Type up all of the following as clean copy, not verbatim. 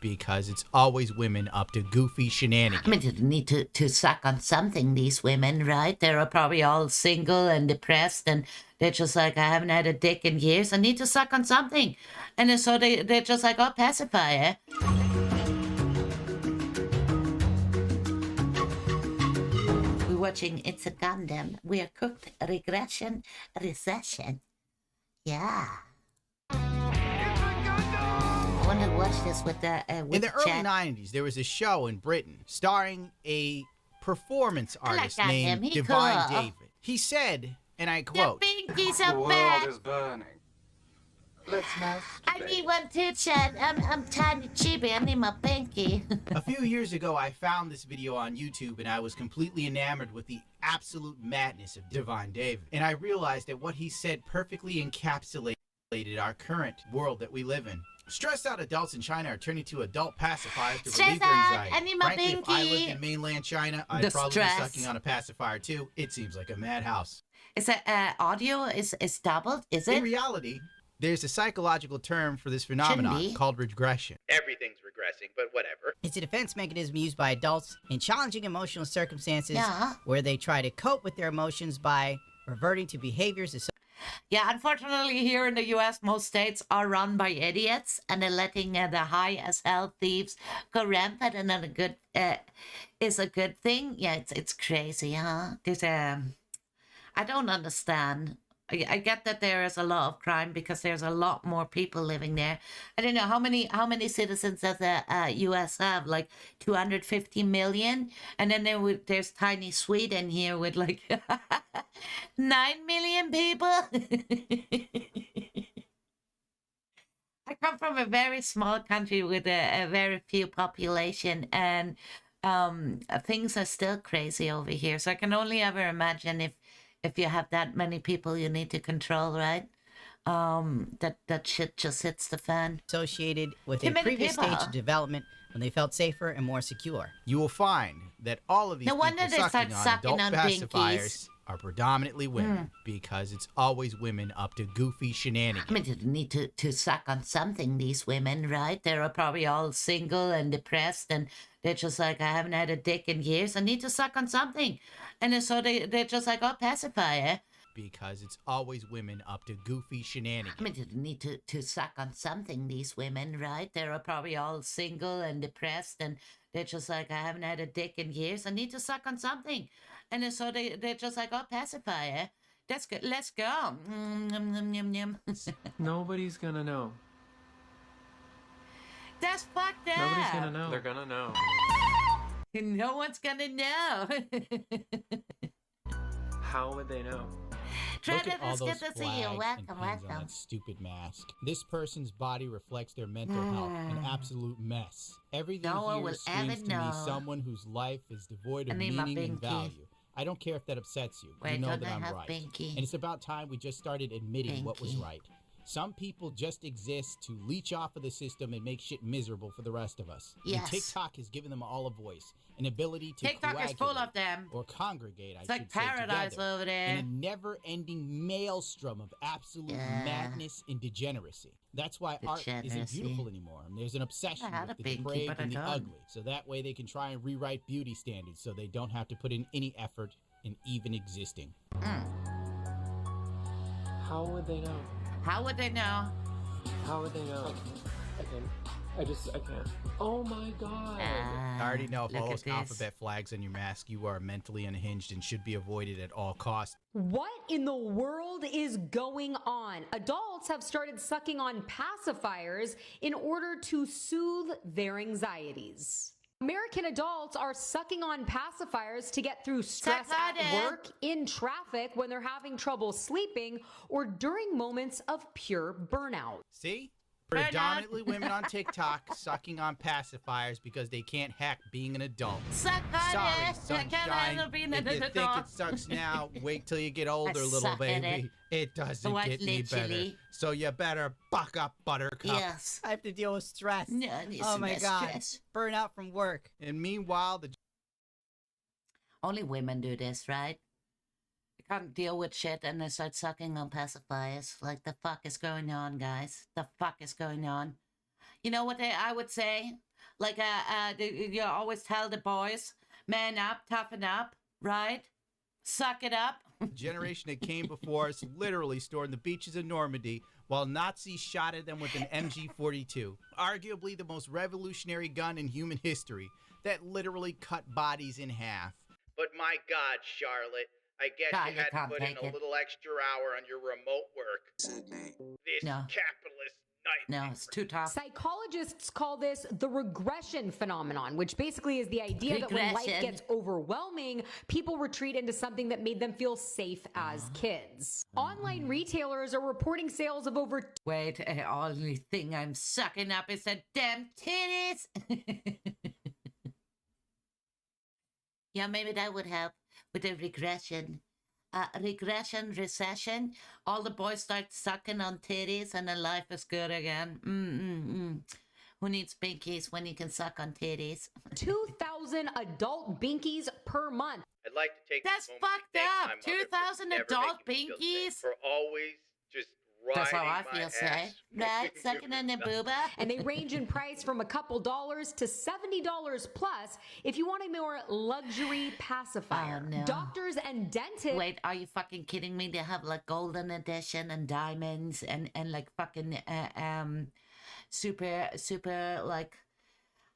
because it's always women up to goofy shenanigans. I mean, they need to suck on something, these women, right? They're probably all single and depressed, and they're just like, I haven't had a dick in years. I need to suck on something. And then so they're just like, oh, pacifier. We're watching It's a Gundam. We are cooked. Regression, Recession. Yeah. I want to watch this with the In the early 90s, there was a show in Britain starring a performance artist named Divine cool. David. He said, and I quote, The binkies The are world back. is burning. Let's I masturbate. need one too, Chad. I'm tiny chibi. I need my pinky. a few years ago, I found this video on YouTube and I was completely enamored with the absolute madness of Divine David. And I realized that what he said perfectly encapsulated our current world that we live in. Stressed out adults in China are turning to adult pacifiers to relieve their anxiety. I need my Frankly, if I lived binky. in mainland China, I'd probably stress. be sucking on a pacifier too. It seems like a madhouse. Is that audio is doubled? Is In it? reality, there's a psychological term for this phenomenon be. called regression. Everything's regressing, but whatever. It's a defense mechanism used by adults in challenging emotional circumstances Yeah. where they try to cope with their emotions by reverting to behaviors. Yeah, unfortunately, here in the U.S., most states are run by idiots, and they're letting the high as hell thieves go rampant, and then is a good thing. Yeah, it's crazy, huh? There's I don't understand. I get that there is a lot of crime because there's a lot more people living there. I don't know how many citizens does the U.S. have? Like 250 million, and then there's tiny Sweden here with like 9 million people. I come from a very small country with a very few population, and things are still crazy over here. So I can only ever imagine if you have that many people you need to control, right? That shit just hits the fan. Associated with Too a many previous people. stage of development when they felt safer and more secure. You will find that all of these No people wonder they sucking start on sucking adult on pacifiers binkies. are predominantly women because it's always women up to goofy shenanigans. I mean, they need to suck on something, these women, right? They're probably all single and depressed, and they're just like, I haven't had a dick in years. I need to suck on something. And then so they're just like, oh, pacifier. Because it's always women up to goofy shenanigans. I mean, they need to suck on something, these women, right? They're probably all single and depressed, and they're just like, I haven't had a dick in years. I need to suck on something. And then so they're just like, oh, pacifier. That's good. Let's go. Nobody's gonna know. That's fucked up. Nobody's gonna know. They're gonna know. No one's gonna know. How would they know? Look at all It's those good to see you. flags and Welcome, pins on welcome. that stupid mask. This person's body reflects their mental health, an absolute mess. Everything No one here will screams ever to me know. someone whose life is devoid I of need my meaning and binky. value. I don't care if that upsets you. Wait, you know don't that I I'm have right. binky? And it's about time we just started admitting what was Binky. right. Some people just exist to leech off of the system and make shit miserable for the rest of us. Yes. And TikTok has given them all a voice, an ability to TikTok is full coagulate of them. or congregate, It's I like should say, paradise together over in there. a never-ending maelstrom of absolute Yeah. madness and degeneracy. That's why art isn't Degeneracy. beautiful anymore. And there's an obsession I had with a the binky, depraved but I and the don't. ugly. So that way they can try and rewrite beauty standards so they don't have to put in any effort in even existing. How would they know? How would they know? How would they know? I can't. Oh my god. I already know if Look all at those this. alphabet flags on your mask, you are mentally unhinged and should be avoided at all costs. What in the world is going on? Adults have started sucking on pacifiers in order to soothe their anxieties. American adults are sucking on pacifiers to get through stress Suck on at it. work, in traffic, when they're having trouble sleeping, or during moments of pure burnout. See? Burnout. Predominantly women on TikTok sucking on pacifiers because they can't hack being an adult. Suck on Sorry, it. I sunshine. can't handle being If you think adult. it sucks now, wait till you get older, little suck at baby. It doesn't What, get any better. literally? So you better buck up, buttercup. Yes. I have to deal with stress. No, I need Oh some my less god. stress. Burnout from work. And meanwhile, the Only women do this, right? They can't deal with shit and they start sucking on pacifiers. Like, the fuck is going on, guys? The fuck is going on? You know what I would say? Like you always tell the boys, man up, toughen up, right? Suck it up. generation that came before us literally stored in the beaches of Normandy while Nazis shot at them with an MG42, arguably the most revolutionary gun in human history that literally cut bodies in half. But my God, Charlotte, I guess God, you you had to can't put in take a it. little extra hour on your remote work. This No. capitalist nightmare. No, it's too tough. Psychologists call this the regression phenomenon, which basically is the idea that when life Regression. gets overwhelming, people retreat into something that made them feel safe as kids. Online retailers are reporting sales of over Wait, only thing I'm sucking up is the damn titties. Yeah, maybe that would help with the regression. Regression, recession. All the boys start sucking on titties and then life is good again. Who needs binkies when you can suck on titties? 2,000 adult binkies per month. I'd like to take That's this moment to fucked thank up. my mother for 2,000 never adult making me feel binkies? safe, for always just That's how I riding my feel, say. ass. Right? Sucking on the booba. And they range in price from a couple dollars to $70 plus if you want a more luxury pacifier. Oh, no. Doctors and dentists Wait, are you fucking kidding me? They have like golden edition and diamonds and like fucking super like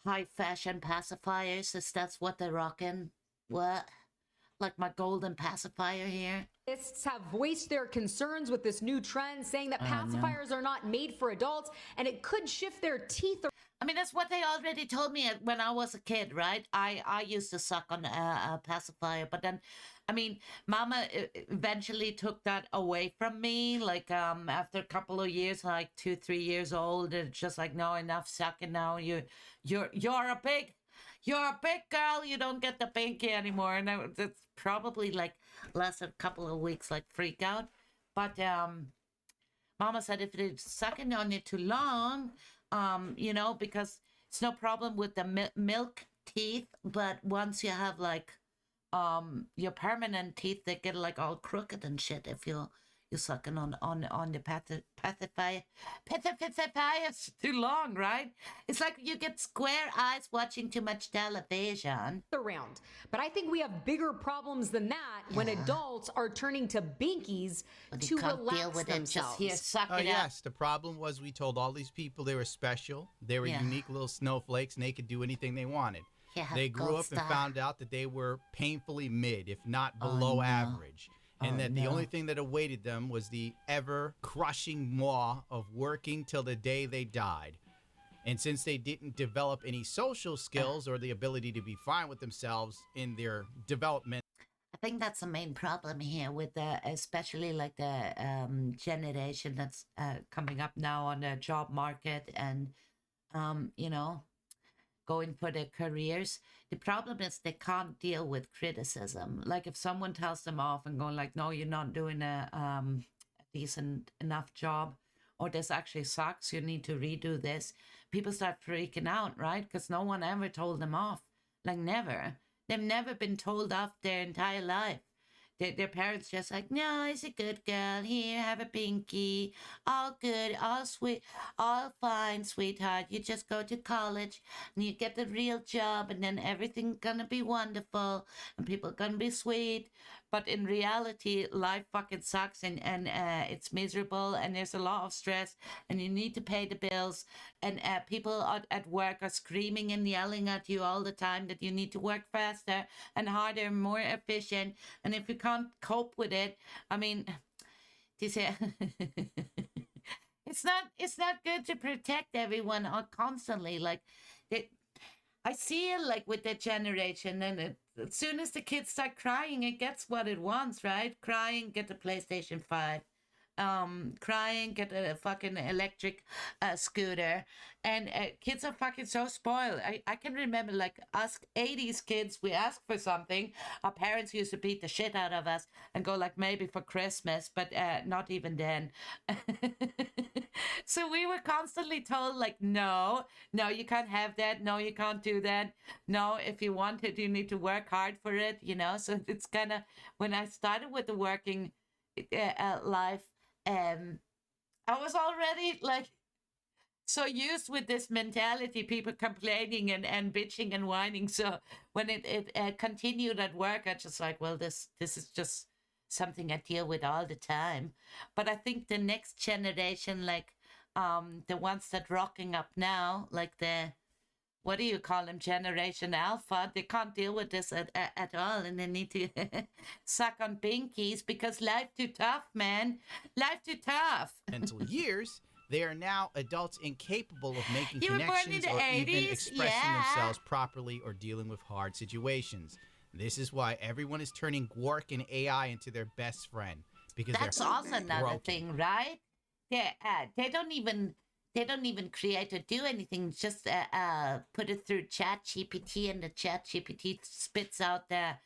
high fashion pacifiers. Is that's what they're rocking? What? Like my golden pacifier here? have voiced their concerns with this new trend, saying that pacifiers are not made for adults and it could shift their teeth. I mean, that's what they already told me when I was a kid, right? I used to suck on a pacifier, but then, I mean, Mama eventually took that away from me. Like after a couple of years, like 2-3 years old, it's just like, no, enough sucking now. You're a big girl. You don't get the binky anymore, and that's probably like lasted a couple of weeks, like freak out. But Mama said if it's sucking on you too long, you know, because it's no problem with the milk teeth, but once you have like your permanent teeth, they get like all crooked and shit if you're sucking on the pacifier. It's too long, right? It's like you get square eyes watching too much television. Around. But I think we have bigger problems than that when adults are turning to binkies But to you can't relax deal with it. themselves. Just here, suck Oh, it up. yes. The problem was we told all these people they were special. They were Yeah. unique little snowflakes and they could do anything they wanted. Yeah, They grew gold up and star. found out that they were painfully mid, if not below no. average. And Oh, that the no. only thing that awaited them was the ever-crushing maw of working till the day they died. And since they didn't develop any social skills or the ability to be fine with themselves in their development, I think that's the main problem here with the, especially like the generation that's coming up now on the job market and, you know, going for their careers. The problem is they can't deal with criticism. Like if someone tells them off and going like, no, you're not doing a decent enough job, or this actually sucks, you need to redo this, people start freaking out, right? Because no one ever told them off. Like never. They've never been told off their entire life. Their parents just like, no, it's a good girl. Here, have a binky. All good, all sweet, all fine, sweetheart. You just go to college and you get the real job and then everything's gonna be wonderful and people are gonna be sweet. But in reality, life fucking sucks and it's miserable and there's a lot of stress and you need to pay the bills and people at work are screaming and yelling at you all the time that you need to work faster and harder and more efficient. And if you can't cope with it, I mean, this it's not good to protect everyone constantly. Like I see it like with the generation, and as soon as the kids start crying, it gets what it wants, right? Crying, get the PlayStation 5. Crying, get a fucking electric scooter, and kids are fucking so spoiled. I can remember like us 80s kids, we asked for something, our parents used to beat the shit out of us and go like maybe for Christmas, but not even then. So we were constantly told like, no, you can't have that, no, you can't do that, no, if you want it you need to work hard for it, you know. So it's kind of, when I started with the working life, I was already like so used with this mentality, people complaining and bitching and whining. So when it continued at work, I just like, well, this is just something I deal with all the time. But I think the next generation, like the ones that rocking up now, like the, what do you call them, Generation Alpha, they can't deal with this at all, and they need to suck on binkies because life too tough, man. Life too tough. Mental years, they are now adults incapable of making You were born in connections the or even 80s? expressing Yeah. themselves properly or dealing with hard situations. This is why everyone is turning Gwark and AI into their best friend, because That's they're also another broken. thing, right? They don't even create or do anything. Just put it through Chat GPT, and the Chat GPT spits out the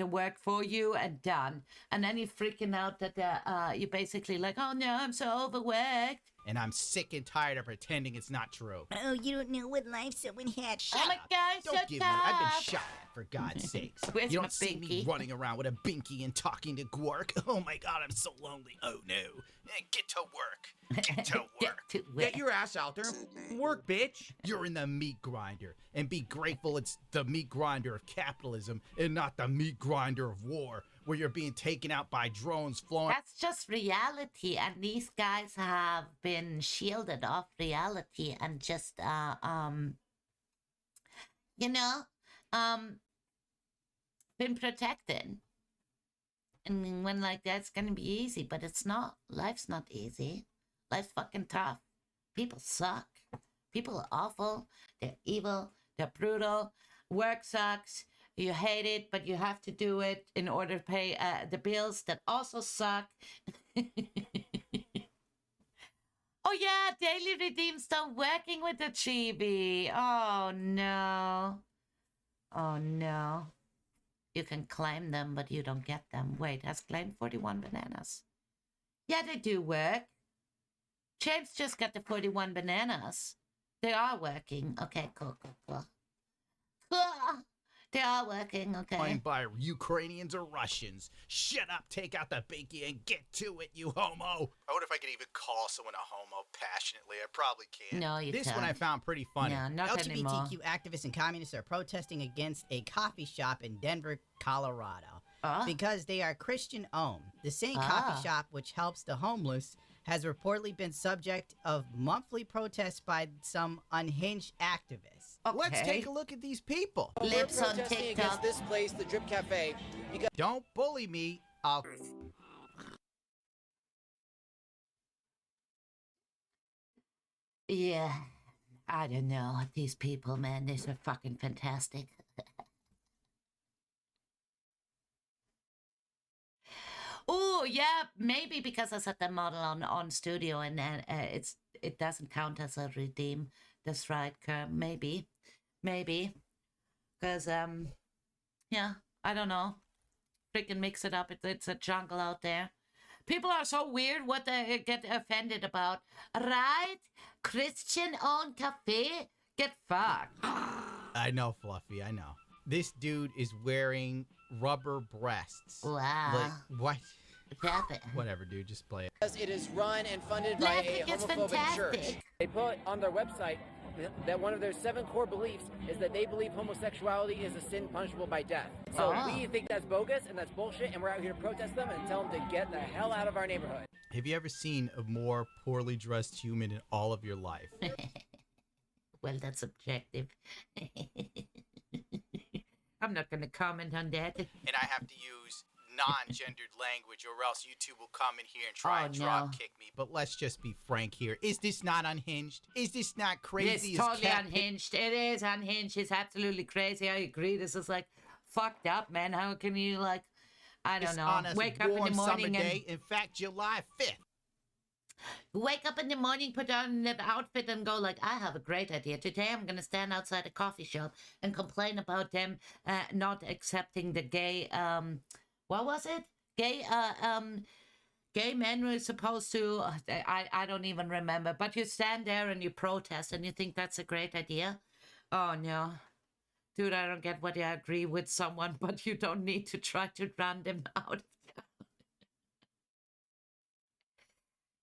work for you and done. And then you're freaking out that you're basically like, oh no, I'm so overworked. And I'm sick and tired of pretending it's not true. Oh, you don't know what life someone had. Oh my God, Don't so give me. I've been tough. shot at, for God's sakes. Where's You my don't see me binky? running around with a binky and talking to Gwark. Oh my God, I'm so lonely. Oh no. Get to work. Get to Get work. to Get work. your ass out there and work, bitch. You're in the meat grinder, and be grateful it's the meat grinder of capitalism and not the meat grinder of war, where you're being taken out by drones flowing. That's just reality, and these guys have been shielded off reality and just you know, been protected. And when like that's gonna be easy, but it's not. Life's not easy. Life's fucking tough. People suck. People are awful. They're evil. They're brutal. Work sucks. You hate it, but you have to do it in order to pay the bills that also suck. Oh yeah, daily redeem stop working with the chibi. Oh no. Oh no. You can claim them, but you don't get them. Wait, has claimed 41 bananas. Yeah, they do work. James just got the 41 bananas. They are working. Okay, cool. Cool. They are working, okay. Joined by Ukrainians or Russians. Shut up, take out the binky, and get to it, you homo. I wonder if I could even call someone a homo passionately. I probably can't. No, you This can't. one I found pretty funny. Yeah, not anymore. LGBTQ activists and communists are protesting against a coffee shop in Denver, Colorado, because they are Christian owned. The same coffee shop, which helps the homeless, has reportedly been subject of monthly protests by some unhinged activists. Let's take a look at these people. Lips on protesting TikTok. against this place, the Drip Cafe, because Don't bully me. I'll... Yeah, I don't know. These people, man, these are fucking fantastic. Oh, yeah, maybe because I set the model on studio and it doesn't count as a redeem. That's right, Kerr. Maybe. Because, yeah, I don't know. Freaking mix it up. It's a jungle out there. People are so weird what they get offended about. Right? Christian-owned cafe? Get fucked. I know, Fluffy, I know. This dude is wearing rubber breasts. Wow. Like, what? What's happened? Whatever, dude, just play it. it is run and funded by a Electric is homophobic church. fantastic. They put on their website that one of their 7 core beliefs is that they believe homosexuality is a sin punishable by death. So we think that's bogus and that's bullshit, and we're out here to protest them and tell them to get the hell out of our neighborhood. Have you ever seen a more poorly dressed human in all of your life? Well, that's subjective. I'm not going to comment on that. And I have to use non-gendered language or else YouTube will come in here and try Oh, and drop no. kick me. But let's just be frank here. Is this not unhinged? Is this not crazy? It's totally unhinged. It is unhinged. It's absolutely crazy. I agree. This is like fucked up, man. How can you like, I don't know, On a wake up in warm the morning summer and day. In fact, July 5th. wake up in the morning, put on that outfit and go like, I have a great idea. Today I'm going to stand outside a coffee shop and complain about them not accepting the gay, what was it? Gay men were supposed to, I don't even remember, but you stand there and you protest and you think that's a great idea? Oh no. Dude, I don't get what you agree with someone, but you don't need to try to run them out.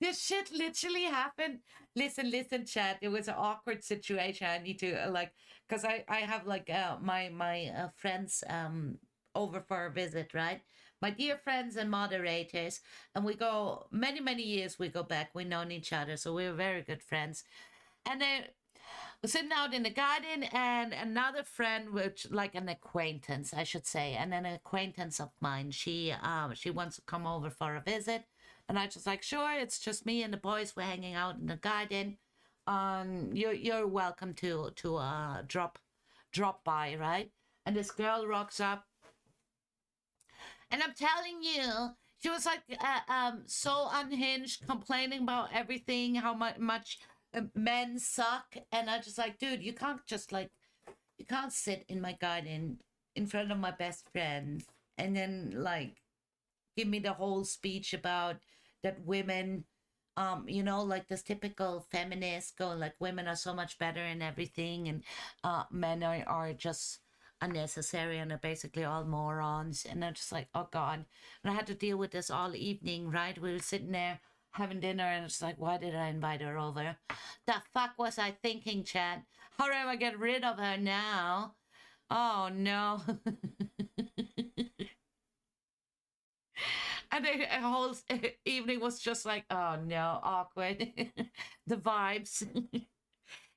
This shit literally happened. Listen, chat. It was an awkward situation. I need to because I have my friends over for a visit, right? My dear friends and moderators, and we go many years. We go back. We known each other, so we're very good friends. And then we're sitting out in the garden, and another friend, which like an acquaintance, I should say, and an acquaintance of mine, she wants to come over for a visit. And I just like, sure, it's just me and the boys. We're hanging out in the garden. You're welcome to drop by, right? And this girl rocks up, and I'm telling you, she was like so unhinged, complaining about everything, how much men suck. And I just like, dude, you can't sit in my garden in front of my best friends and then like give me the whole speech about that women, like this typical feminist going like women are so much better in everything, and men are just unnecessary and are basically all morons. And I'm just like, oh God. And I had to deal with this all evening, right? We were sitting there having dinner, and it's like, why did I invite her over? The fuck was I thinking, Chad? How do I get rid of her now? Oh no. And the whole evening was just like, oh no, awkward. The vibes.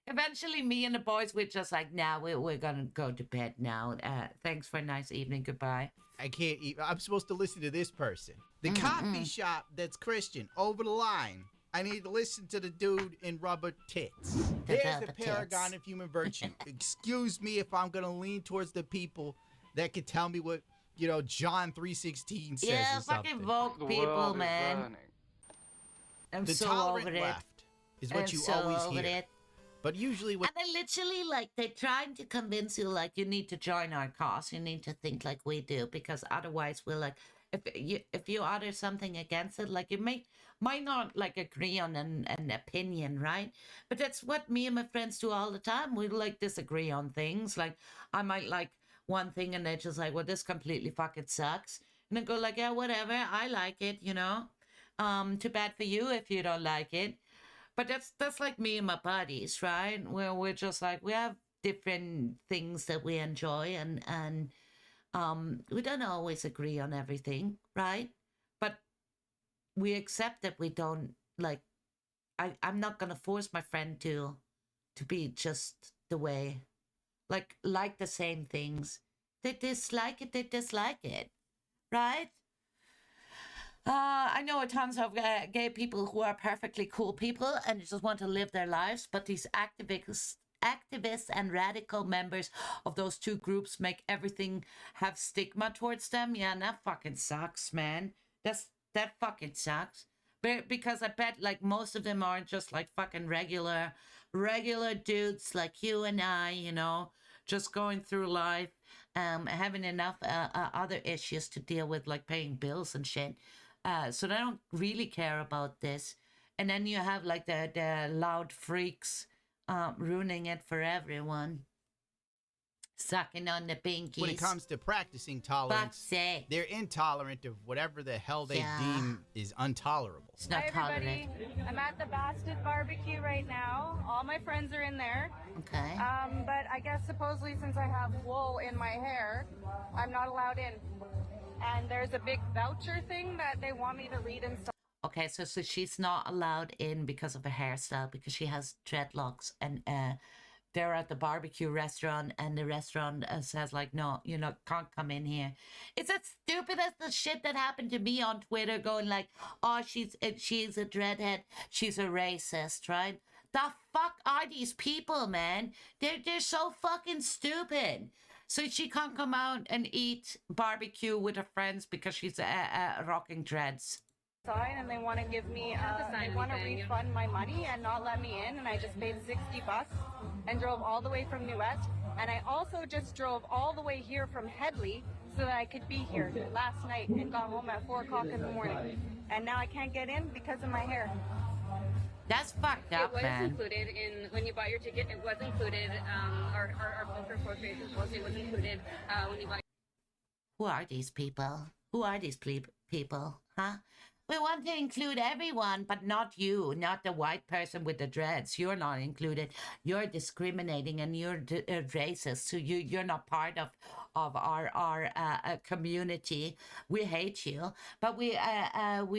Eventually, me and the boys were just like, nah, we're gonna go to bed now. Thanks for a nice evening. Goodbye. I can't eat. I'm supposed to listen to this person. The coffee shop that's Christian, over the line. I need to listen to the dude in rubber tits. There's the paragon of human virtue. Excuse me if I'm gonna lean towards the people that can tell me what, John 3:16 says. Yeah, or something. fucking vote people, man. I'm the so tolerant over left it. is what you always hear. But usually when... And they literally, they're trying to convince you, you need to join our cause. You need to think like we do, because otherwise we're if you utter something against it, you might not, agree on an opinion, right? But that's what me and my friends do all the time. We, disagree on things. I might like one thing, and they're just like, well, this completely fucking sucks. And I go yeah, whatever. I like it, Too bad for you if you don't like it. But that's like me and my buddies, right? Where we're just we have different things that we enjoy, and we don't always agree on everything, right? But we accept that we don't I'm not gonna force my friend to be just the way, like the same things. They dislike it, right? I know tons of gay people who are perfectly cool people and just want to live their lives, but these activists and radical members of those two groups make everything have stigma towards them. Yeah, and that fucking sucks, man. That fucking sucks. Because I bet most of them aren't just fucking regular dudes like you and I, just going through life, having enough other issues to deal with, paying bills and shit. So they don't really care about this. And then you have the loud freaks ruining it for everyone. Sucking on the binkies. When it comes to practicing tolerance, they're intolerant of whatever the hell they deem is intolerable. It's not Hi everybody, I'm at the Bastard Barbecue right now. All my friends are in there. Okay. But I guess supposedly since I have wool in my hair, I'm not allowed in. And there's a big voucher thing that they want me to read and stuff. Okay, so she's not allowed in because of her hairstyle, because she has dreadlocks, and they're at the barbecue restaurant, and the restaurant says no, can't come in here. It's as stupid as the shit that happened to me on Twitter, going oh, she's a dreadhead, she's a racist, right? The fuck are these people, man? They're so fucking stupid. So she can't come out and eat barbecue with her friends because she's rocking dreads. And they want to give me, they want to refund my money and not let me in. And I just paid $60 and drove all the way from New West. And I also just drove all the way here from Headley so that I could be here last night and got home at 4 o'clock in the morning. And now I can't get in because of my hair. That's fucked up, man. It was included in, when you bought your ticket, it was included, our poker for faces was included when you bought. Who are these people? Who are these people? Huh? We want to include everyone, but not you, not the white person with the dreads. You're not included. You're discriminating and you're racist. So you're not part of our community. We hate you, but we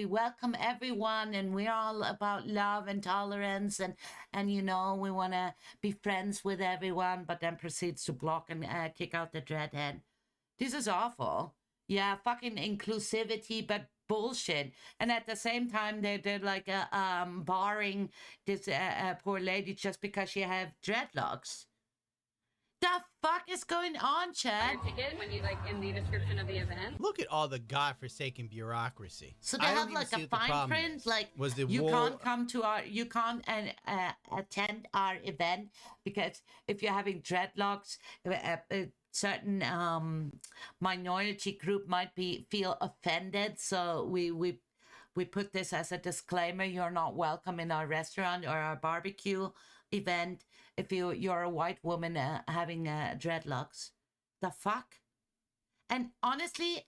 welcome everyone, and we're all about love and tolerance, and you know, we want to be friends with everyone, but then proceeds to block and kick out the dreadhead. This is awful. Yeah, fucking inclusivity, but bullshit. And at the same time, they're like barring this poor lady just because she have dreadlocks. The fuck is going on, Chad? Ticket when you like in the description of the event. Look at all the godforsaken bureaucracy. So they have like a fine print, like can't come to you can't attend our event because if you're having dreadlocks, a certain minority group might feel offended. So we put this as a disclaimer: you're not welcome in our restaurant or our barbecue event if you're a white woman having dreadlocks. The fuck? And honestly,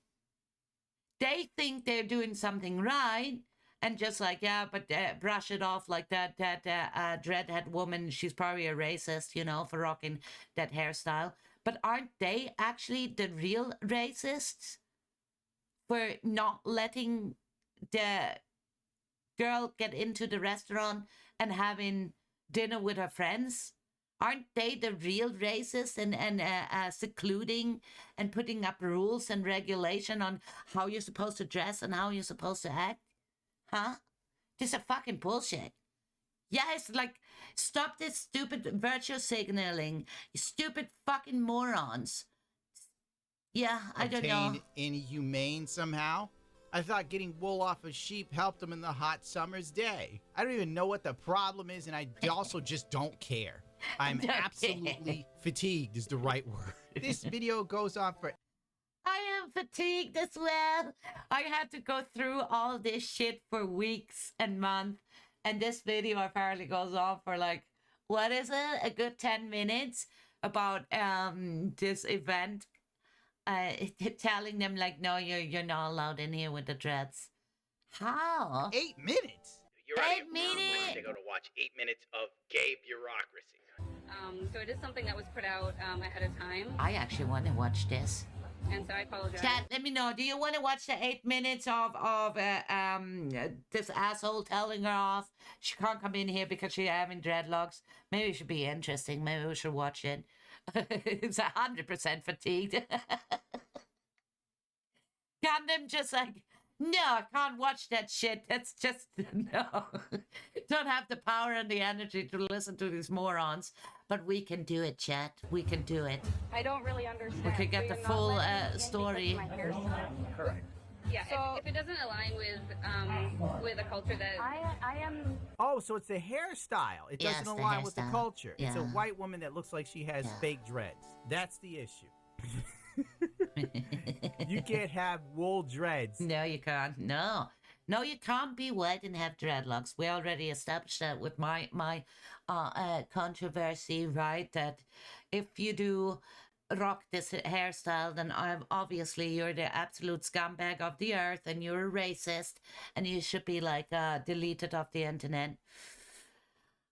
they think they're doing something right, and just like, yeah, but brush it off like that dreadhead woman, she's probably a racist, you know, for rocking that hairstyle. But aren't they actually the real racists for not letting the girl get into the restaurant and having dinner with her friends? Aren't they the real racists and secluding and putting up rules and regulation on how you're supposed to dress and how you're supposed to act? Huh? This is fucking bullshit. Yeah, it's like, stop this stupid virtue signaling. You stupid fucking morons. Yeah, I don't know. Inhumane somehow? I thought getting wool off a sheep helped them in the hot summer's day. I don't even know what the problem is, and I also just don't care. I'm absolutely fatigued is the right word. This video goes on for... I am fatigued as well. I had to go through all of this shit for weeks and months, and this video apparently goes on for like, what is it? A good 10 minutes about this event. Telling them like, no, you're not allowed in here with the dreads. How? 8 minutes? You're right. 8 minutes? They're going to watch 8 minutes of gay bureaucracy. So it is something that was put out ahead of time. I actually want to watch this. And so I apologize. Chat, let me know. Do you want to watch the 8 minutes of this asshole telling her off? She can't come in here because she's having dreadlocks. Maybe it should be interesting. Maybe we should watch it. It's 100% fatigued. Can't them just like, no, I can't watch that shit. That's just, no. Don't have the power and the energy to listen to these morons. But we can do it, chat. We can do it. I don't really understand. We can get the full story. Correct. Yeah, so, if it doesn't align with a culture that I am. Oh, so it's the hairstyle. It doesn't align with the culture. Yeah. It's a white woman that looks like she has fake dreads. That's the issue. You can't have wool dreads. No, you can't. No, you can't be white and have dreadlocks. We already established that with my controversy, right? That if you do rock this hairstyle, then obviously you're the absolute scumbag of the earth and you're a racist and you should be like deleted off the internet.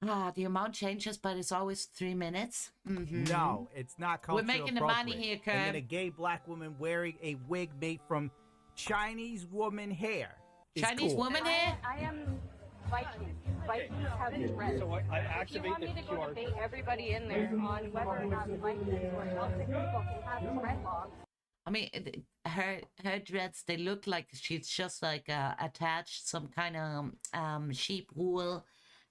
The amount changes, but it's always 3 minutes. Mm-hmm. No, it's not cultural. We're making the money here, Kurt. And then a gay black woman wearing a wig made from Chinese woman hair. Chinese woman hair? I am Vikings. Vikings have dreads. So I activate if you want me to go debate everybody in there on whether or not Vikings or Celtic people can have dreadlocks. I mean, her dreads, they look like she's just like attached some kind of sheep wool.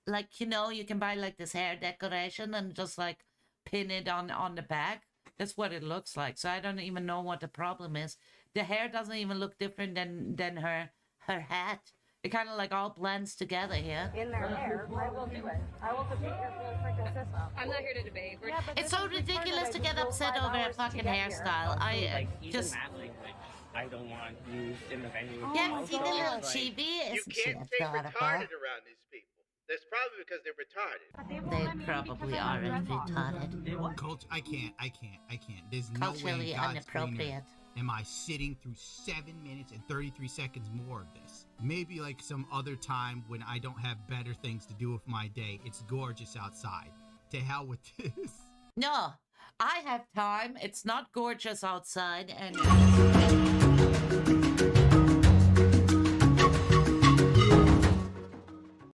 Like, you know, you can buy like this hair decoration and just like pin it on the back. That's what it looks like. So I don't even know what the problem is. The hair doesn't even look different than her hat. It kind of like all blends together here. In their hair, I will do it. I will debate your whole freaking system. I'm not here to debate. It's so ridiculous to get upset over a fucking hairstyle. I just... I don't want you in the venue. Yeah, see the little chibi? You can't say retarded around these people. That's probably because they're retarded. They probably aren't retarded. Culture, I can't. There's no way Culturally God's inappropriate. am I sitting through 7 minutes and 33 seconds more of this? Maybe like some other time when I don't have better things to do with my day. It's gorgeous outside. To hell with this. No, I have time. It's not gorgeous outside, and